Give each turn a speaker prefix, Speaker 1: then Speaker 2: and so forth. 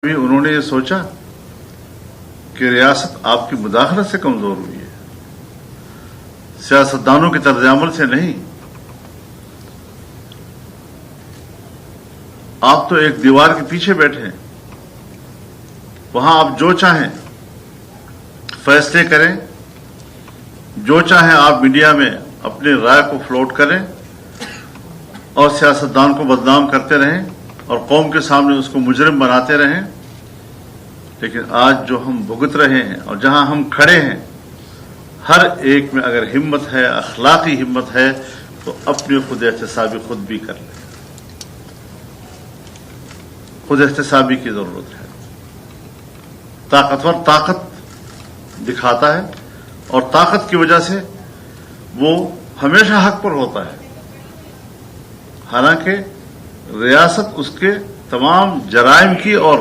Speaker 1: بھی انہوں نے یہ سوچا کہ ریاست آپ کی مداخلت سے کمزور ہوئی ہے، سیاستدانوں کے طرز عمل سے نہیں۔ آپ تو ایک دیوار کے پیچھے بیٹھے ہیں، وہاں آپ جو چاہیں فیصلے کریں، جو چاہیں آپ میڈیا میں اپنی رائے کو فلوٹ کریں اور سیاستدان کو بدنام کرتے رہیں اور قوم کے سامنے اس کو مجرم بناتے رہیں۔ لیکن آج جو ہم بھگت رہے ہیں اور جہاں ہم کھڑے ہیں، ہر ایک میں اگر ہمت ہے، اخلاقی ہمت ہے، تو اپنی خود احتسابی خود بھی کر لیں۔ خود احتسابی کی ضرورت ہے۔ طاقتور طاقت دکھاتا ہے اور طاقت کی وجہ سے وہ ہمیشہ حق پر ہوتا ہے، حالانکہ ریاست اس کے تمام جرائم کی اور